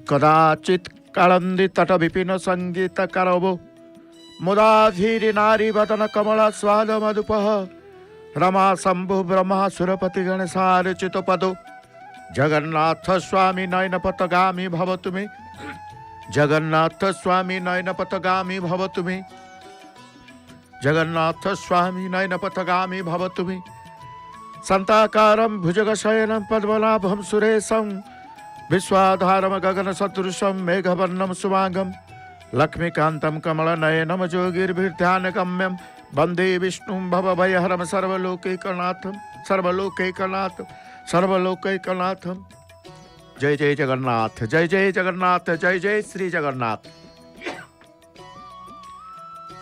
कदाचित् कालंदी तट विपिन संगीत करवो मुदाधीरि नारी वदन कमला स्वाद मधुपह रमा शंभु ब्रह्मा सुरपति गणेशार चित पदो जगन्नाथ स्वामी नयन पथगामी भव तुमे जगन्नाथ स्वामी नयन पथगामी भव तुमे जगन्नाथ स्वामी नयन पथगामी भव तुमे संताकारं भुजगशयनं पद्मनाभं सुरेशं विश्वाधारं गगन सदृशं मेघवर्णं सुमांगं लक्ष्मीकान्तं कमलनयनं जोगिर्भिर्ध्यानगम्यं वन्दे विष्णुं भवभयहरं सर्वलोकैकनाथं सर्वलोकैकनाथं सर्वलोकैकनाथं। जय जय जगन्नाथ, जय जय जगन्नाथ, जय जय श्री जगन्नाथ।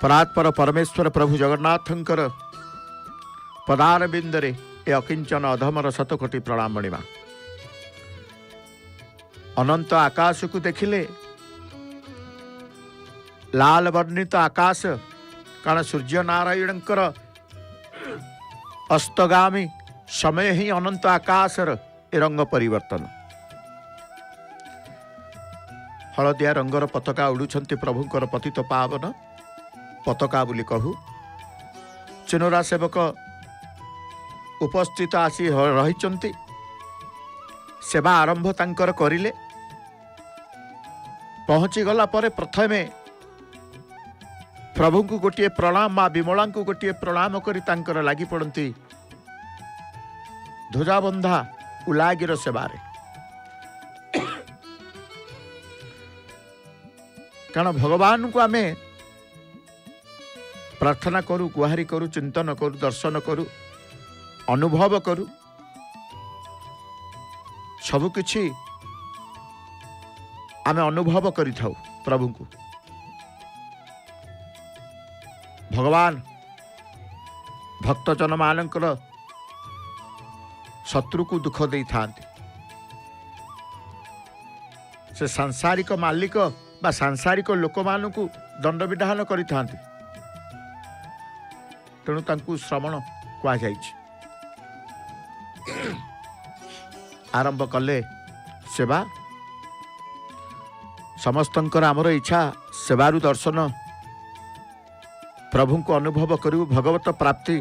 परात्पर परमेश्वर प्रभु जगन्नाथंकर पदार बिंदरे ए अकिंचन अधमर शतकोटी प्रणाम मणिमा। अनंत आकाश को देखिले लाल वर्णित आकाश कारण सूर्य नारायणकर अस्तगामी समय ही अनंत आकाशर ए रंग परिवर्तन। हलदिया रंगर पताका उड़ुछंती प्रभुंकर पतित पावन पताका बोली कहू। चिनोरा सेवक उपस्थित आसी रही सेवा आरंभ तांकर करिले। पहुंची गला परे प्रथमे प्रभु को गोटे प्रणाम माँ विमला को गोटे प्रणाम करी तांकर लागी पड़ती ध्वजाबंधा उलागिर सेवारे। कारण भगवान को आमे प्रार्थना करू, गुहारी करू, चिंतन करू, दर्शन करू, अनुभव करू, सबु किछि आमे अनुभव करि थाउ प्रभु को। भगवान भक्तजन मानकर शत्रु को दुख दे थांती। से सांसारिक मालिक बा सांसारिक लोक मान को दंड विधान करि थांती। तेणु तांकु श्रवण कहा जाइछि। आरंभ कले सेवा। समस्तंकर आमर इच्छा सेवारु दर्शन प्रभु को अनुभव करू भगवत प्राप्ति।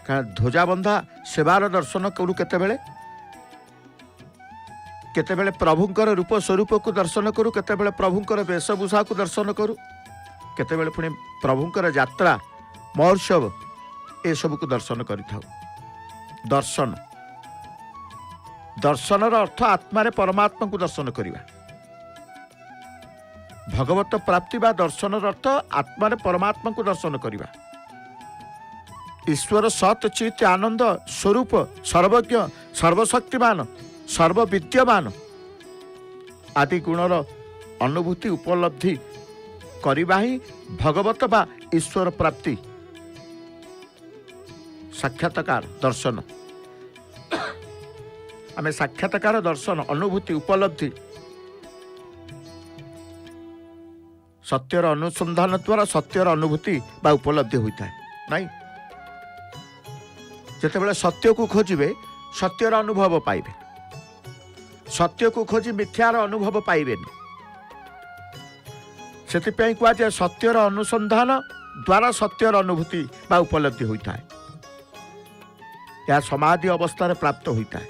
ध्वजाबंधा सेवार दर्शन करू केतेबेले केतेबेले प्रभुंकर रूप स्वरूप को दर्शन करू, केतेबेले प्रभुंकर वेशभूषा को दर्शन करू, केतेबेले पुणी प्रभुंकर यात्रा महोत्सव ए सब को दर्शन करिथाउ। दर्शन दर्शनर अर्थ आत्मारे परमात्मा को दर्शन करिबा। भगवत प्राप्ति बा दर्शनर अर्थ आत्मारे परमात्मा को दर्शन करिबा। ईश्वर सत चित आनंद स्वरूप सर्वज्ञ सर्वशक्तिमान सर्वविद्यमान आदि गुणर अनुभूति उपलब्धि करिबा ही भगवत बा ईश्वर प्राप्ति साक्षात्कार दर्शन। आमे साक्षात्कार दर्शन अनुभूति उपलब्धि सत्यर अनुसंधान द्वारा सत्यर अनुभूति बा उपलब्धि होता है नहीं। जितेबाला सत्य को खोजे सत्यर अनुभव पाइबे, सत्य को खोजी मिथ्यार अनुभव पाइबे। से कहुए सत्यर अनुसंधान द्वारा सत्यर अनुभूति बा उपलब्धि होता है। यह समाधि अवस्था प्राप्त होता है।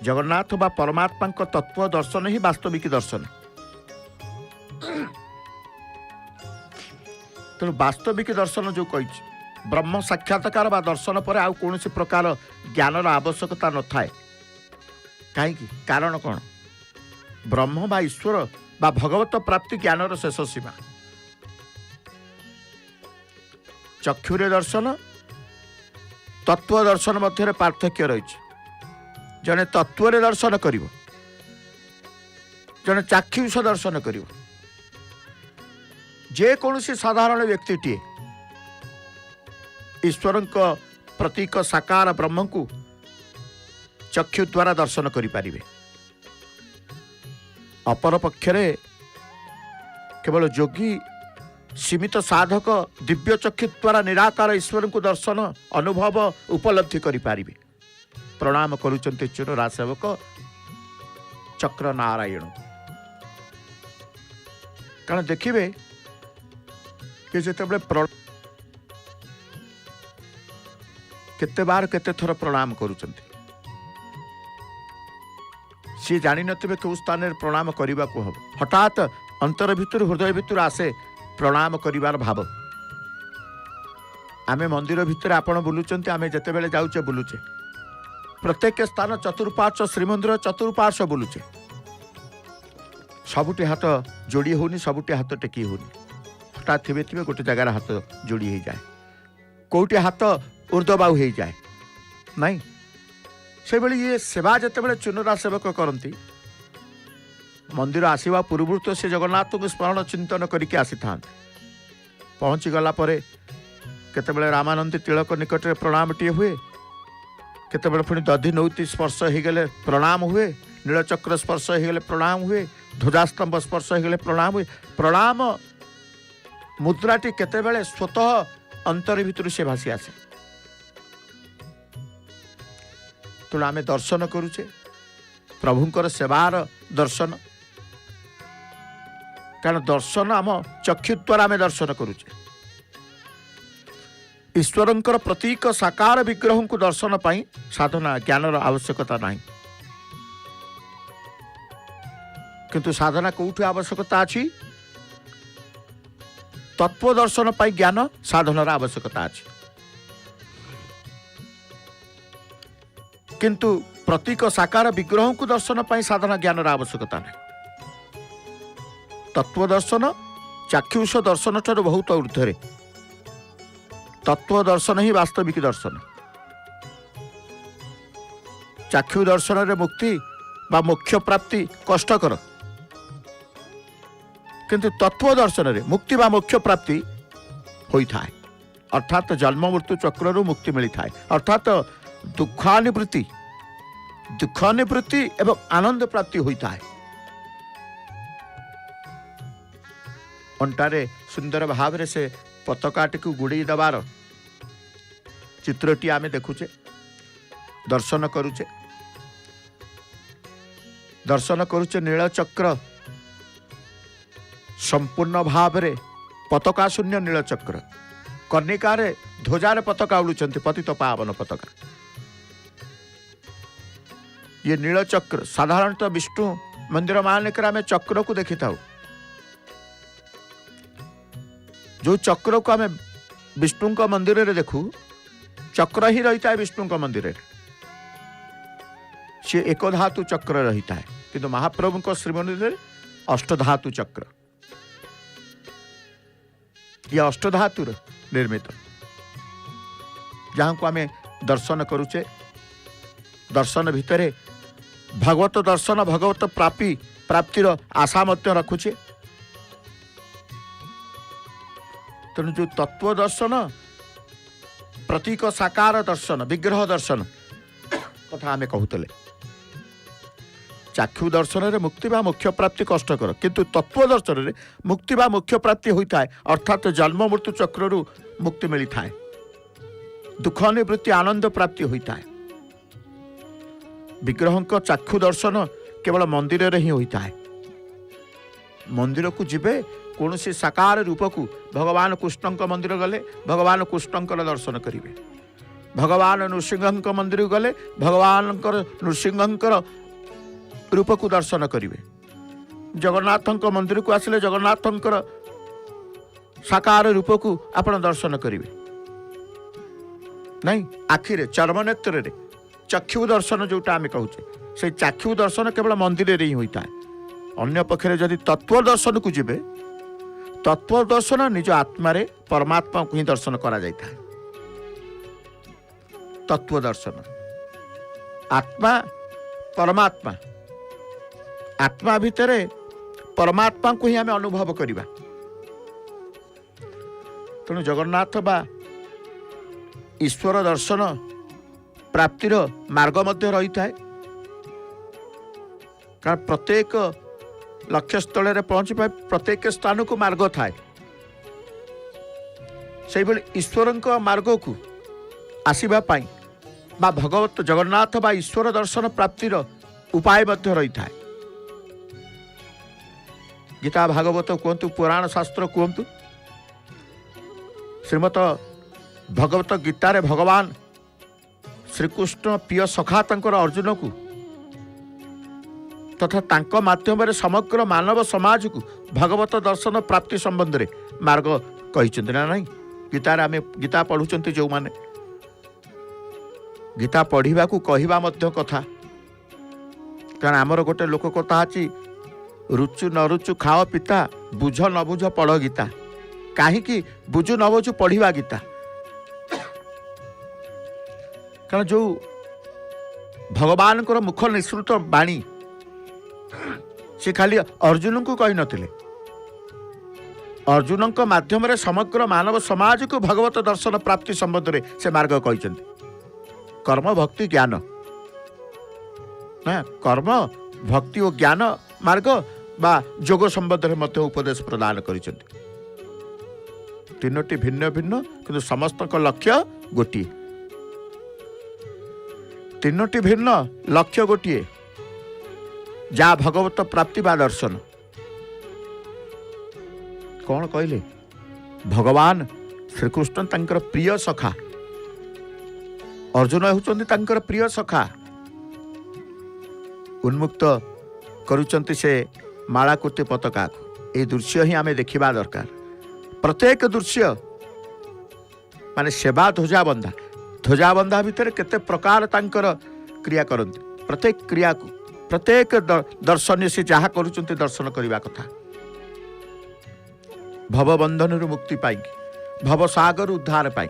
जगन्नाथ बा परमात्मा का तत्व दर्शन ही वास्तविक दर्शन। तेणु वास्तविक दर्शन जो कही ब्रह्म साक्षात्कार बा दर्शन पर आउ कौन प्रकार ज्ञानर आवश्यकता न थाए। कहीं कारण कौन? ब्रह्म बा ईश्वर बा भगवत प्राप्ति ज्ञानर शेष सीमा। चक्षुरे दर्शन तत्व दर्शन मध्य पार्थक्य रही। जने तत्व दर्शन करिवो, जने चाक्षुष दर्शन करिवो। जे कौनसी साधारण व्यक्तिटीए ईश्वर प्रतीक साकार ब्रह्म को चक्षु द्वारा दर्शन करें। अपर पक्षरे केवल योगी सीमित साधक दिव्य चक्षु द्वारा निराकार ईश्वर को दर्शन अनुभव उपलब्धि करें। प्रणाम करुचंते चुनरा सेवक चक्र नारायण। कारण देखिए कि जिते केते बार केते थर प्रणाम करुचंती सी जानी नथिबे कौ स्थान रे प्रणाम करने को हम हठात अंतर भितर हृदय भितर आसे प्रणाम करिवार भाव। आमे मंदिर भितर आपण बुलुचंती आमे जते बेले जाउचे बुलुचे प्रत्येक स्थान चतुर्पार्श्व श्रीमंदिर चतुर्पार्श्व बुलुचे सबुटी हाथ जोड़ी होनी सबुटी हाथ टेकी होनी हठात थे थे गोटे जगार हाथ जोड़ी हो जाए कौटे हाथ ऊर्ध्वबाहु हो जाए नाई से बेले ये सेवा जिते बड़े चुनरा सेवक करती मंदिर आसवा पूर्व तो से जगन्नाथ को स्मरण चिंतन करके आसी था पहुँची गला केतबेले रामानंदी तिलक निकट में प्रणाम टी हुए केतबेले पुणी दधि नौती स्पर्श हो गले प्रणाम हुए नीलचक्र स्पर्श हो गले प्रणाम हुए ध्वजास्तंभ स्पर्श हो गले प्रणाम हुए प्रणाम मुद्राटी केतबेले स्वतः अंतर भितर से भासी आसे तेणु आम दर्शन करुचे प्रभुंकर सेवार दर्शन कारण दर्शन आम चक्षु द्वारा आम दर्शन करुचे ईश्वरंकर प्रतीक साकार विग्रह को दर्शन पाई साधना ज्ञानर आवश्यकता नहीं किंतु साधना कौटी आवश्यकता अच्छी तत्व दर्शन पाई ज्ञान साधनार आवश्यकता अच्छी किंतु प्रतीक साकार विग्रह को दर्शन पाई साधना ज्ञानर आवश्यकता नहीं तत्व दर्शन चाक्षुष दर्शन ठार बहुत ऊर्ध्वे तत्व दर्शन ही वास्तविक दर्शन चाक्षु दर्शन रे मुक्ति बा मोक्ष प्राप्ति कष्टकर किंतु तत्व दर्शन रे मुक्ति बा मोक्ष प्राप्ति होता है अर्थात जन्म मृत्यु चक्र रु मुक्ति मिलता है अर्थात दुखानिवृत्ति एवं आनंद प्राप्ति होता है अंटारे सुंदर भाव से पताकाटी को गुड़ी दबार चित्रटी आम देखुचे दर्शन करुचे नीलचक्र संपूर्ण भाव रे पताका शून्य नीलचक्र कर्णिकार ध्वजार पताका उड़ुचंती पतित पावन पताका ये नीलचक्र साधारणतः विष्णु मंदिर मानकर आम चक्र को देखी था जो चक्र को आम विष्णु का मंदिर रे देखू चक्र ही रहता है विष्णु का मंदिर रे सी एक धातु चक्र रहता है किंतु महाप्रभु को श्रीमंदिर अष्टधातु चक्र यह अष्टधातु निर्मित जहाँ को आम दर्शन करुचे दर्शन भितर भगवत दर्शन भगवत प्राप्तिर आशा मध्य रखुचे तेणु जो तत्व दर्शन प्रतीक साकार दर्शन विग्रह दर्शन कथा आम कहते चाक्षु दर्शन रे मुक्ति बा मोक्ष प्राप्ति कष्टकर किंतु तत्व दर्शन रे मुक्ति बा मोक्ष प्राप्ति होता है अर्थात जन्म मृत्यु चक्र रु मुक्ति मिलता है दुख निवृत्ति आनंद प्राप्ति होता है विग्रह का चाक्षु दर्शन केवल मंदिर रे ही होता है मंदिर को जिबे कौन से साकार रूप को भगवान कृष्ण मंदिर गले भगवान कृष्ण दर्शन करेंगे भगवान नृसिंह मंदिर गले भगवान नृसिंह रूप को दर्शन करेंगे जगन्नाथ मंदिर को आसिले जगन्नाथ साकार रूप को आपण दर्शन करेंगे नहीं आखिरे चर्म नेत्र रे चक्षु दर्शन जोटा आम कहूचे से चक्षु दर्शन केवल मंदिर रे ही होता है अन्य पक्षे जदि तत्व दर्शन को जिबे तत्व दर्शन निज आत्मा रे परमात्मा को ही दर्शन करा जाता है तत्व दर्शन आत्मा परमात्मा आत्मा भितर परमात्मा को ही आम अनुभव करिबा तेणु जगन्नाथ बा ईश्वर दर्शन प्राप्तिर मार्ग मध्य रही है कारण प्रत्येक लक्ष्य स्थल रे पहुंची पाए प्रत्येक स्थान को मार्ग थाए से ईश्वर मार्ग को आसवा बा भगवत जगन्नाथ बा ईश्वर दर्शन प्राप्तिर उपाय मध्य रही है गीता भागवत कहतु पुराण शास्त्र कहतु श्रीमत भगवत गीतार भगवान श्रीकृष्ण प्रिय सखा तंकर अर्जुन को तथा तांक माध्यम समग्र मानव समाज को भगवत दर्शन प्राप्ति संबंध में मार्ग कही ना नहीं। गीतार आम गीता पढ़ुंट जो माने गीता पढ़ा कहवा कथा कारण आमर गोटे लोक कथा अच्छी रुचु न रुचु खाओ पिता बुझ न बुझ पढ़ गीता कहीं बुझु न बुझु पढ़ा गीता कारण जो भगवान मुख निःसृत बाणी से खाली अर्जुन को कही नथिले अर्जुन माध्यम समग्र मानव समाज को भगवत दर्शन प्राप्ति संबंध में से मार्ग कही कर्म भक्ति ज्ञान ना कर्म भक्ति और ज्ञान मार्ग बा जोग संबंध में मत उपदेश प्रदान कर तीनोटी भिन्न भिन्न किंतु समस्त लक्ष्य गोटे तीनोटी भिन्न लक्ष्य गोटे जा भगवत प्राप्ति बा दर्शन कौन कहले भगवान श्रीकृष्ण तांकर प्रिय सखा अर्जुन होउचंती तांकर प्रिय सखा उन्मुक्त करुचंती से मालाकुति पताका को ए दृश्य ही आमे देखिबा दरकार प्रत्येक दृश्य माने सेवा ध्वजा बंधा भितर केते प्रकार तांकर क्रिया करंती प्रत्येक क्रिया को प्रत्येक दर्शन से जहाँ करुचंती दर्शन करने कथा भव बंधन मुक्ति पाई भव सागर उद्धार पाई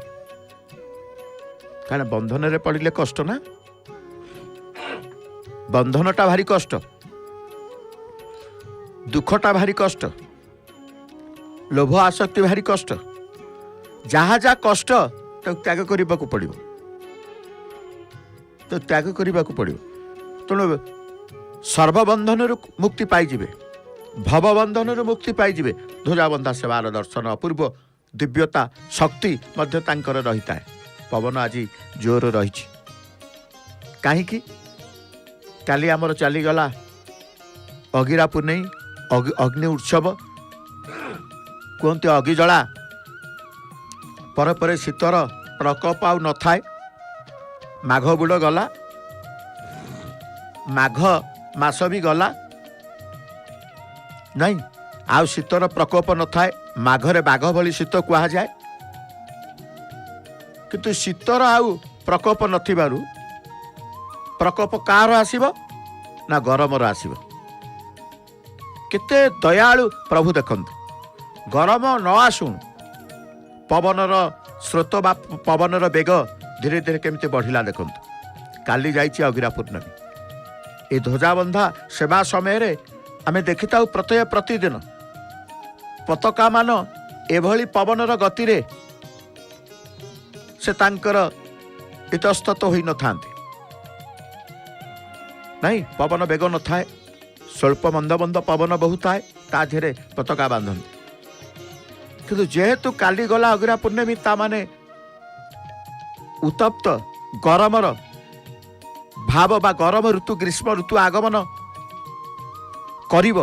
कारण बंधन रे पड़िले कष्ट ना बंधनटा भारी कष्ट दुखटा भारी कष्ट लोभ आसक्ति भारी कष्ट जहाँ जहाँ कष्ट तो त्याग करने को पड़ो तो त्याग करने को पड़ो तेणु सर्वबंधन मुक्ति पाइबे भवबंधन मुक्ति पाइबे ध्वजाबंधा सेवार दर्शन अपूर्व दिव्यता शक्ति मध्य तांकर रही है पवन आज जोर रही कहीं काली आमर चलीगला अगिरा पुनई अग्नि उत्सव कहते अगि जला पर शीतर प्रकोप आउ न थाए माघ बुड़ गला माघ मास भी गला नहीं आउ शीतर प्रकोप न थाए माघरे बाघ भली शीत कह जाए किंतु शीतर आउ प्रकोप नथिबारु प्रकोप कार आसीबो ना गरमर आसीबो केते दयालु प्रभु देखंतु गरम न आसु पवनर स्रोत बा पवनर बेग धीरे धीरे केमती बढ़िला देखंतु काली जाइछि अगिरा पूर्णमी ए ध्वजाबंधा सेवा समय आमे देखिता प्रत्यय प्रतिदिन पताका मान एभली पवनर गति रे से तांकर इतस्तत होई न थांती नहीं पवन बेग न थाए स्वल्प मंद मंद पवन बहुत थाए ता धेरे पताका बांधती किंतु जेहेतु काली गला अगिरा पूर्णमी ता माने उत्तप्त गरमर भाव बा गरम ऋतु ग्रीष्म ऋतु आगमन करिब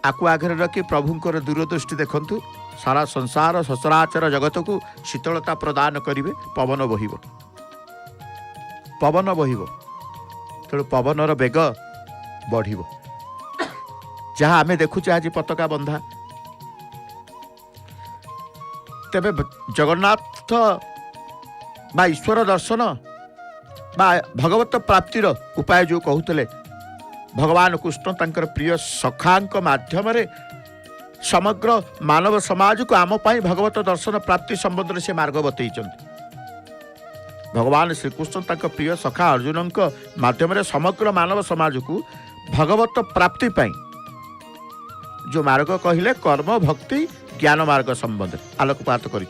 आकु आगे रखी प्रभुंकर दूरदृष्टि देखंतु सारा संसार सचराचर जगत को शीतलता प्रदान करिवे पवन बहिब तेणु पवनर बेग बढ़िब जहाँ आमे देखुचे आज पताका बंधा तेबे जगन्नाथ बा ईश्वर दर्शन बा भगवत प्राप्तिर उपाय जो कहते भगवान कृष्ण तांकर प्रिय सखांक माध्यम समग्र मानव समाज को आम पाई भगवत दर्शन प्राप्ति संबंध से मार्ग बतई भगवान श्रीकृष्ण तांकर प्रिय सखा अर्जुन माध्यम समग्र मानव समाज को भगवत प्राप्ति पाई जो मार्ग कहले कर्म भक्ति ज्ञान मार्ग संबंध आलोकपात कर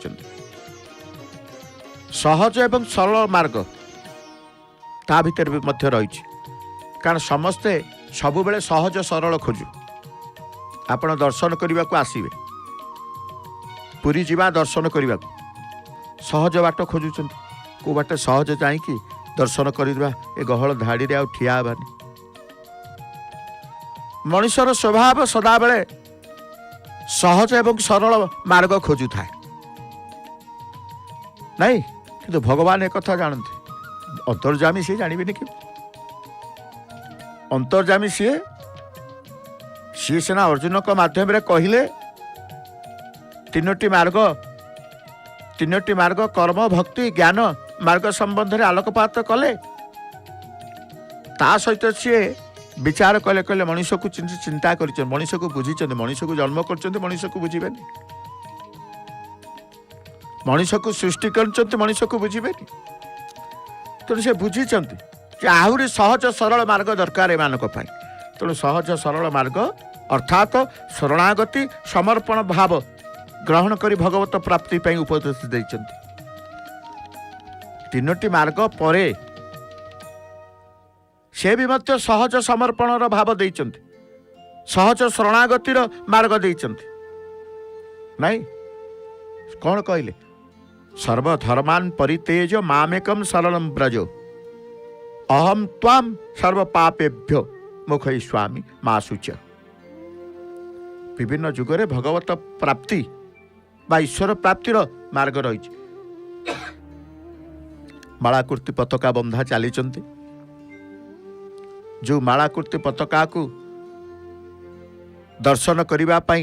सहज एवं सरल मार्ग ता भीतर भी मध्य रही कारण समस्ते सबु बेले सहज सरल खोजु आपण दर्शन करने को आसवे पुरी जीवा दर्शन करने को सहज बाट खोजुंट को बाटे सहज जाइकी दर्शन करवा ए गहल धाड़ी रे आ ठिया हेबानी मनुष्यर स्वभाव सदाबले सहज एवं सरल मार्ग खोजु थाए नहीं किंतु भगवान एक कथा जानते अंतर्जामी सी जानबे कि अंतर्जामी सी सीना अर्जुन को माध्यम रे कहले तीनोटी मार्ग कर्म भक्ति ज्ञान मार्ग संबंध में आलोकपात कले ता सहित सी विचार कले कले मनुष्य को चिंता कर मनुष्य को बुझी मनुष्य को जन्म कर मनुष्य को बुझे मनुष्य को सृष्टि कर मनुष्य को बुझे तेणु से बुझी आहरी सहज सरल मार्ग दरकार एमान तेणु सहज सरल मार्ग अर्थात शरणागति समर्पण भाव ग्रहण करी भगवत प्राप्ति ପାଇଁ उपदेश ଦେଇଛନ୍ତି तीनोटी मार्ग परे से भी मध्य सहज समर्पणर भाव ଦେଇଛନ୍ତି सहज शरणागतिर मार्ग ଦେଇଛନ୍ତି नहीं कौन कहले सर्वधर्मान परितेज मामेकम शरणं ब्रज अहम त्वाम सर्व पापेभ्यो मोक्षयिष्यामि मा शुच विभिन्न जुगरे भगवत प्राप्ति बा ईश्वर प्राप्तिर मार्ग रही मालाकृति पताका बंधा चली जो मालाकृति पताका को दर्शन करने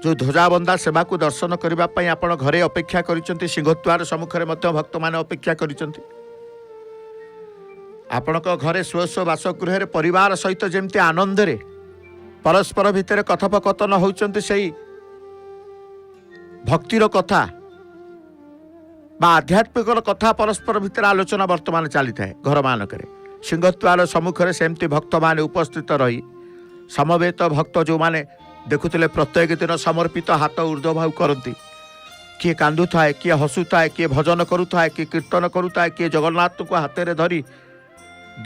जो ध्वजाबंधा सेवा को दर्शन करने आपण घरे अपेक्षा कर सिंहद्वार सम्मुखें भक्त मान अपेक्षा कर घरे स्व स्व बासगृह परिवार सहित जमती आनंद रे परस्पर भितर कथोपकथन होउचंती सही भक्तिर कथा बा आध्यात्मिक कथा परस्पर भितर आलोचना वर्तमान चली थाए घर मानक सिंहद्वार सम्मुखें सेमती भक्त माने उपस्थित रही समवेत भक्त जो माने देखुले प्रत्येक दिन समर्पित हाथ ऊर्ध्वभाव करती किए कांदु थाए किए हसु थाए किए भजन करुए किए कीर्तन करुए किए जगन्नाथ को हाथ में धरी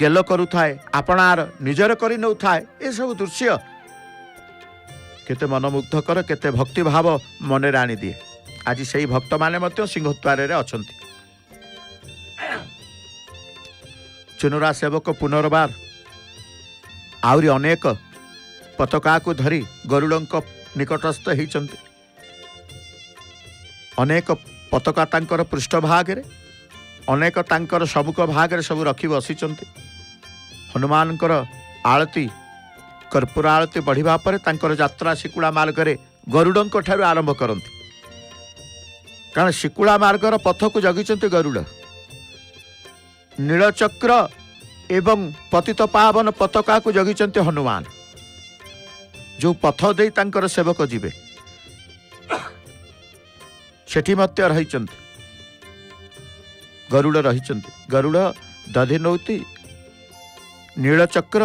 गेल करुए आपणार निजर कर नौ थाए ये सब दृश्य केते मनमुग्धकर केते भक्ति भाव मन आनी दिए आज से ही भक्त माने सिंहद्वार अछंती चुनुरा सेवक पुनर्बार आउरी अनेक पताका को धरी गरुड़ निकटस्थ होती अनेक पताका तांकर पृष्ठभाग अनेक तांकर सम्मुख भाग सब रखी बसी हनुमान आलती कर्पूर आलती बढ़िबा परे तांकर यात्रा शिकुला मार्ग गरुड़ ठारू आरंभ करती कारण शिकुला मार्गर पथ को जगिचंती गरुड़ नीलचक्र एवं पतित पावन पताका को जगिचंती हनुमान जो पथ दे तांकर सेवक जीवे सेठी मध्य रही गरुड़ रही गरुड़ दधिनौती नीलचक्र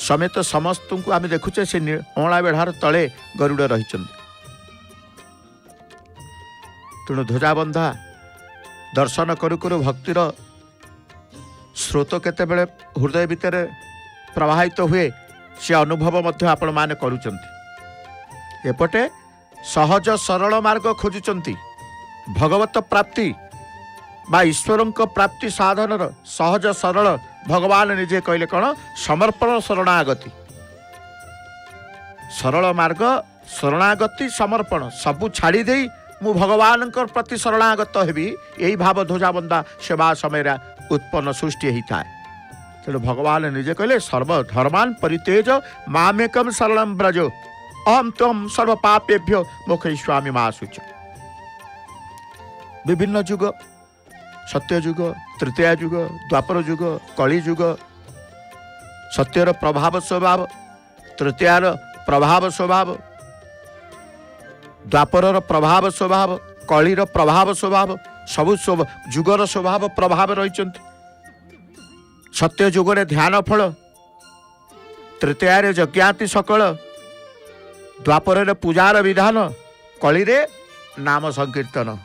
समेत समस्त को आम देखुचे से अँला बेढ़ार तले गरुड़ रही तेणु ध्वजाबंधा दर्शन करू करू भक्तिर स्रोत केते बेले हृदय भितर प्रवाहित हुए से अनुभव मध्य आपण माने करूचंती एपटे सहज सरल मार्ग खोजुचंती भगवत प्राप्ति बा ईश्वर प्राप्ति साधन सहज सरल भगवान निजे कहले कौन समर्पण शरणागति सरल मार्ग शरणागति समर्पण सबू छाड़ी दे मु भगवान प्रति शरणागत हेबी यही भाव ध्वजाबंधा सेवा समय उत्पन्न सृष्टि होता है तेणु भगवान निजे कहले सर्वधर्मान परितेज मामेकम शरणं ब्रज अहम त्वं सर्व पापेभ्यो मोक्षयिष्यामि मा शुच विभिन्न जुग सत्य जुग तृतीया जुग द्वापर जुग कली जुग सत्यर प्रभाव स्वभाव तृतीयार प्रभाव स्वभाव द्वापर प्रभाव स्वभाव कलीर प्रभाव स्वभाव सबु जुगर स्वभाव प्रभाव रही सत्य जुगरे ध्यान फल तृतीयारे यज्ञाति सकल द्वापर पूजार विधान कली नाम संकीर्तन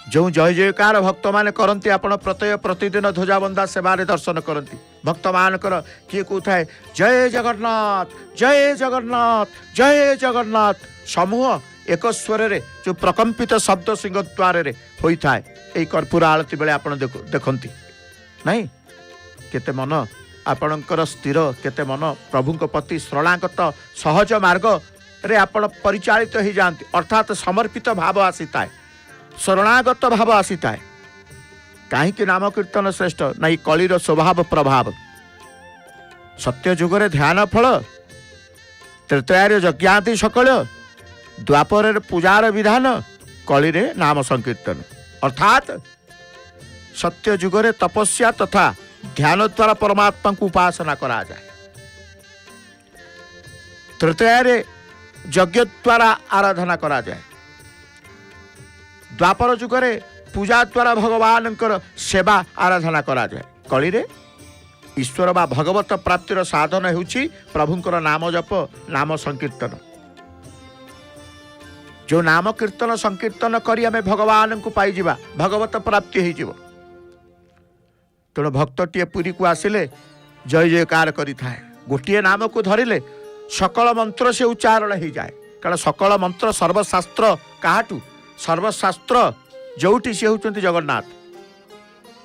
जो जय जयकार भक्त माने करती आपण प्रत्यय प्रतिदिन ध्वजाबंधा सेवारे दर्शन करती भक्त मानकर किए कहता जय जगन्नाथ जय जगन्नाथ जय जगन्नाथ समूह एक स्वर जो प्रकंपित शब्द सिंहद्वार होता है यही कर्पूर आलती बेले आप देखती नहीं केते मन आपणकर स्थिर केते मन प्रभु प्रति शरणागत सहज मार्ग रे आपण परिचालित हो जाती अर्थात समर्पित भाव आसी थाए शरणागत भाव आसी थाए कहीं नाम कीर्तन श्रेष्ठ नहीं कलिर स्वभाव प्रभाव सत्य जुगरे ध्यान फल तृतीय यज्ञाति सकल द्वापर पूजार विधान कलिरे नाम संकीर्तन अर्थात सत्य जुगरे तपस्या तथा ध्यान द्वारा परमात्मा को उपासना करा जाए तृतीय यज्ञ द्वारा आराधना करा जाए द्वापर जुगरे पूजा द्वारा भगवान सेवा आराधना करा जाए कलिरे ईश्वर बा भगवत प्राप्तिर साधन होउछि प्रभुंकर नाम जप नाम संकीर्तन जो नाम कीर्तन संकीर्तन करी आमे भगवान को पाई जिबा भगवत प्राप्ति हो जिवो तेणु भक्तटीए पुरी को आसिले जय जयकार करि थाए गोटे नाम को धरिले सकल मंत्र से उच्चारण हो जाए कारण सकल मंत्र सर्वशास्त्र काहाटू सर्वशास्त्र जोटी से होउचंती जगन्नाथ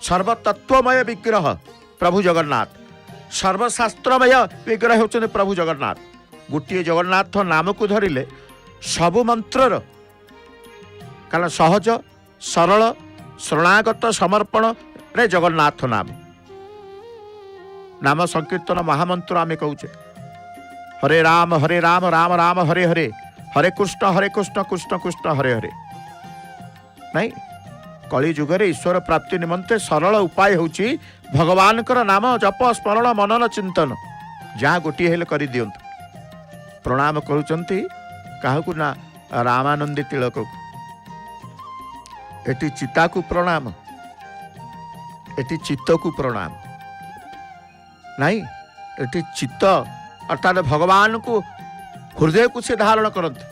सर्वतत्वमय विग्रह प्रभु जगन्नाथ सर्वशास्त्रमय विग्रह होउचंती प्रभु जगन्नाथ गोटे जगन्नाथ नाम को धरिले सबु मंत्रर कारण सहज सरल शरणागत समर्पण रे जगन्नाथ नाम नाम संकीर्तन महामंत्र आमे कहूचे हरे राम राम राम हरे हरे हरे कृष्ण कृष्ण कृष्ण हरे हरे नहीं कली जुगरे ईश्वर प्राप्ति निमंते सरल उपाय होची भगवान नाम जप स्मरण मनन चिंतन जहाँ गोटे हेले कर दियंतु प्रणाम करुचंती काहकु ना रामानंदी तिलक को एटी चिता को प्रणाम एटी चित्त को प्रणाम नहीं एटी चित्त अर्थात भगवान को हृदय को से धारण करते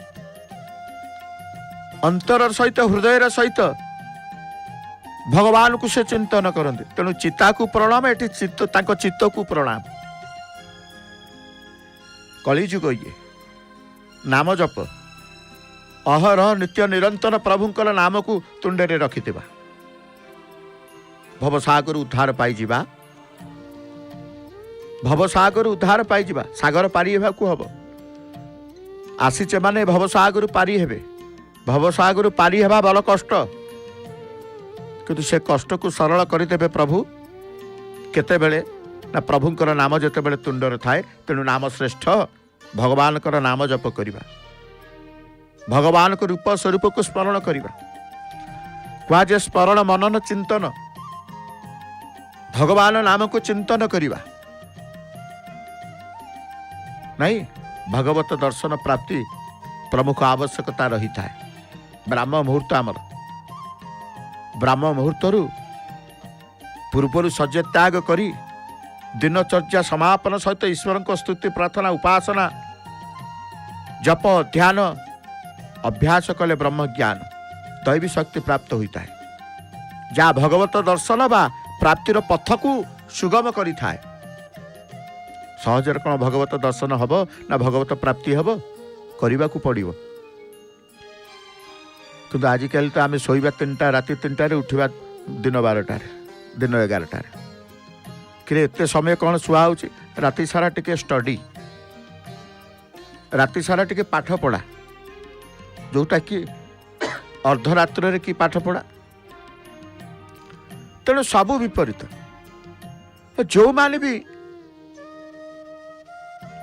अंतर सहित हृदय सहित भगवान को से चिंतन करते तेणु चिता को प्रणाम एटी चित्त तांको चित्त को प्रणाम कलिजुग ये नाम जप अहरह नित्य निरंतर प्रभुंकर नाम को तुंडे रखिथिबा भवसागर उद्धार पाइजिबा भवसागर उद्धार पाइजिबा सागर पारी हेबा को हबो आसीचे माने भवसागर पारी हेबे भवसागर पारी हेबा बड़ कष्ट किंतु से कष्ट को सरल करदेवे प्रभु केते बेले ना प्रभुंकर नाम जेते बेले तुंडर थाए तेणु नाम श्रेष्ठ भगवान कर नाम जप करिबा भगवान को रूप स्वरूप को स्मरण करिबा क्वाजे स्मरण मनन चिंतन भगवान नाम को चिंतन करिबा नहीं भगवत दर्शन प्राप्ति प्रमुख आवश्यकता रही था ब्राह्म मुहूर्त आमर ब्राह्म मुहूर्तरु पूर्वर सज्ज त्याग करी दिनचर्या समापन सहित ईश्वर को स्तुति प्रार्थना उपासना जप ध्यान अभ्यास कले ब्रह्म ज्ञान दैवी शक्ति प्राप्त होता है जहाँ भगवत दर्शन बा प्राप्तिर पथ को सुगम करि थाए सहजरे कौन भगवत दर्शन हब ना भगवत प्राप्ति हब करने को पड़ो कि आजिकल तो आम शोवा 3टा राति 3टारे उठा दिन 12टारे दिन 11टारे कि एत समय कौन शुआ हो राति सारा टिके स्टडी राति सारा टिके पाठ पढ़ा जोटा कि अर्धरात्र कि पाठ पढ़ा तेणु सबू विपरीत जो माने भी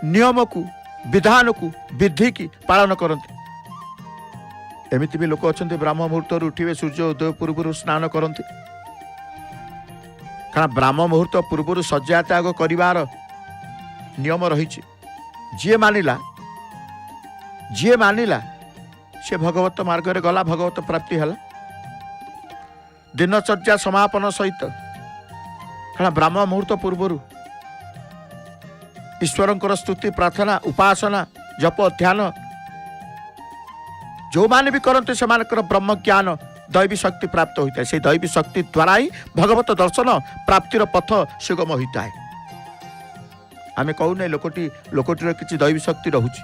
नियम को विधान को विधि की पालन करते एमती भी लोक अच्छा ब्राह्म मुहूर्त उठे सूर्य उदय पूर्व स्नान करते कारण ब्राह्म मुहूर्त पूर्व शଯ୍ୟା त्याग करिवार नियम रही जी मानिला से भगवत मार्ग रे गला भगवत प्राप्ति है दिनचर्या समापन सहित कारण ब्राह्म मुहूर्त पूर्व ईश्वर स्तुति प्रार्थना उपासना जप ध्यान जो माने भी करते से ब्रह्म ज्ञान दैवी शक्ति प्राप्त होता है से दैवी शक्ति द्वारा ही भगवत दर्शन प्राप्तिर पथ सुगम होता है आम कहूना लोकटीर किसी दैवी शक्ति रोचे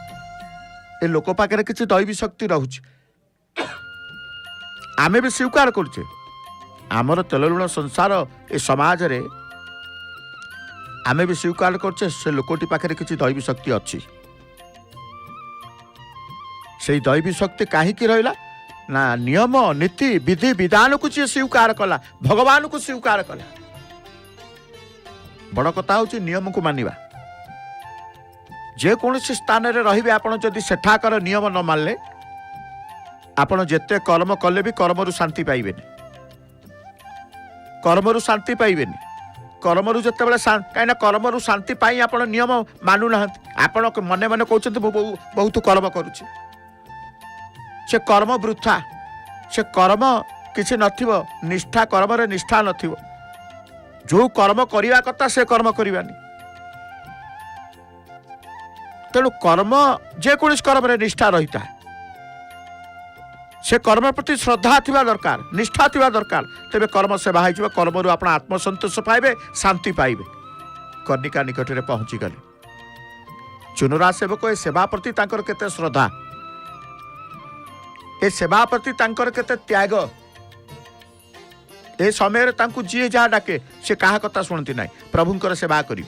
ए लोक पाखे किसी दैवी शक्ति रोचे आम भी स्वीकार करुचे आमर तेल लुण संसार ए समाज रे आमे भी स्वीकार करछे से लोकटी पाखे किसी दैवी शक्ति अच्छी से दैवी शक्ति कहीं रहा ना नियम नीति विधि विधान को सी स्वीकार कला भगवान को स्वीकार कला बड़ कथा हूँ नियम को मानिबा जेकोसी स्थान में रे आपड़ जदि सेठाकर नियम न मानले आपड़ जेते कर्म कले भी कर्मरु शांति पाइबेनी कर्मरु शांति पाइबेनी कर्मरु जिते बड़े कहीं कर्मरु शांति पाई आप नियम मानु ना आपण मने मने कहते बहुत कर्म करुच्ची से कर्म वृथा से कर्म किसी नथिबो निष्ठा कर्म रे निष्ठा नथिबो जो कर्म करिवा कथा से कर्म करिवानी तेणु कर्म जेकोसी कर्म रे निष्ठा रहिता से कर्म प्रति श्रद्धा थिबा दरकार निष्ठा थिबा दरकार तेबे कर्म सेवा हो कर्म आप आत्मसंतोष पाइबे शांति पाइबे कर्णिका निकट में पहुंची गले चुनुरा सेवक ए सेवा प्रति तांकर केते श्रद्धा ए सेवा प्रति तांकर केते त्याग ए समय तांकु जी जहाँ डाके से कहा कथा शुणती ना प्रभुंकर सेवा करी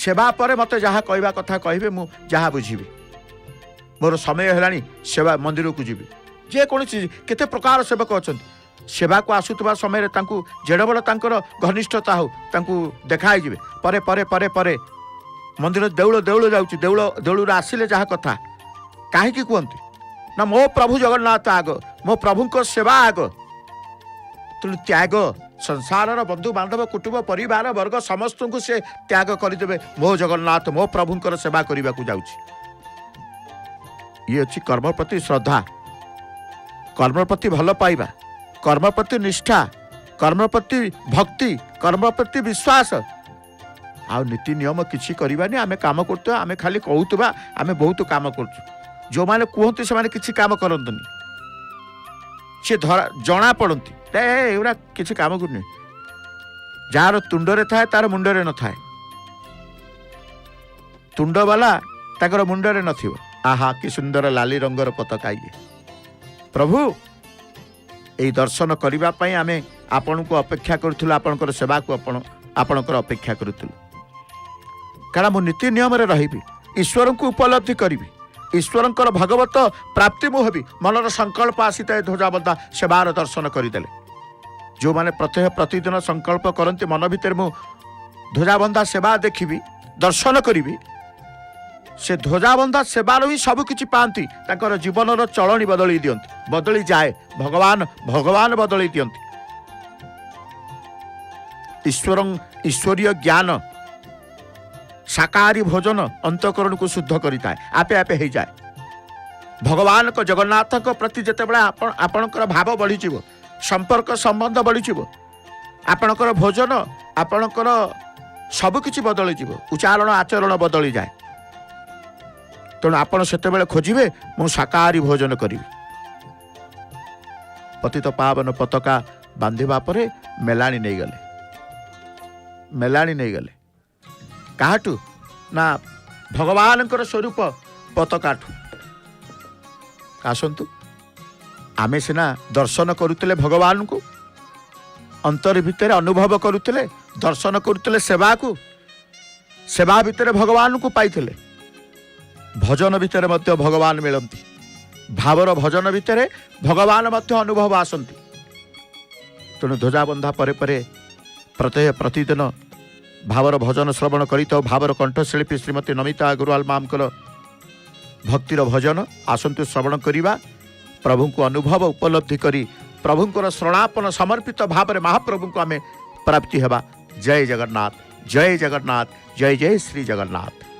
सेवा पर मत जहाँ कहवा कथा कहे मु जहाँ बुझी मोर समय है सेवा मंदिर को जीवी जेकोसी केते प्रकार सेवक अच्छा सेवा को आसुवा समय जेड़ बड़ तांकर घनिष्ठता हो देखाई जीवे परे परे परे परे मंदिर देउल देउल जाउची देउल देउल आसिले जहाँ कथा कहीं कहते ना मो प्रभु जगन्नाथ आग मो प्रभु को सेवा आग तेणु त्याग संसार बंधु बांधव कुटुंब परिवार वर्ग समस्त को से त्याग करदे मो जगन्नाथ मो प्रभुंकर सेवा करने को जाउची ये अच्छी कर्म प्रति श्रद्धा कर्म प्रति भल पाइबा कर्म प्रति निष्ठा कर्म प्रति भक्ति कर्म प्रति विश्वास आ नीति नियम किसी करवानी आमे काम करते आमे खाली कहूतबा आमे बहुत काम करछु जो माने कहते से माने किसी काम करंतनी से जना पड़ती एरा किसी काम करनी जार तुंडरे थाए तार मुंडरे न थाए तुंड वाला ताकर मुंडरे नथिबो आहा कि सुंदर लाली रंगर पताका ये प्रभु यही दर्शन करने आमे आपण को अपेक्षा करूँ आपणकर सेवा को आपणकर अपेक्षा करूँ कारण मु नीति नियम रे रही ईश्वर को उपलब्धि करी ईश्वरंकर भगवत प्राप्ति मु हेबी मनर संकल्प आसी था ध्वजाबंधा सेवार दर्शन करदेले जो माने प्रत्यह प्रतिदिन संकल्प करते मन भितर मु ध्वजाबंधा सेवा देखी दर्शन करी से ध्वजाबंधा सेवार ही सबकि पाती जीवन चलनी बदली दियंती बदली जाए भगवान भगवान बदली दियंती ईश्वरीय ज्ञान शाकाहारी भोजन अंतकरण को शुद्ध करता है आपे आपे हो जाए भगवान को जगन्नाथ को प्रति जिते बड़ा आपणकर भाव बढ़ी संपर्क संबंध बढ़ी आपणकर भोजन आपणकर सबकि बदली उच्चारण आचरण बदली जाए तेणु आपण से खोजे मु शाकाहारी भोजन करी पतित पावन पताका बांधिबा परे मेलाणी नहीं गले काटू ना भगवान स्वरूप पताकाठू आसतु आमे सिना दर्शन करुले भगवान को अंतर भितर अनुभव करुले दर्शन करुले सेवा को सेवा भितर भगवान को पाइथिले भजन भितर मध्य भगवान मिलती भावर भजन भितर भगवान मध्य अनुभव आसती तेणु ध्वजाबंधा परे परे प्रत्यय प्रतिदिन भावर भजन श्रवण करितो भावर कंठशिल्पी श्रीमती नमिता गुरुवाल मामकर भक्तिर भजन आसंतु श्रवण करिबा प्रभु को अनुभव उपलब्धि करी प्रभुंकर शरणापन समर्पित भाव महाप्रभु को आमे प्राप्ति हेबा जय जगन्नाथ जय जगन्नाथ जय जय श्री जगन्नाथ।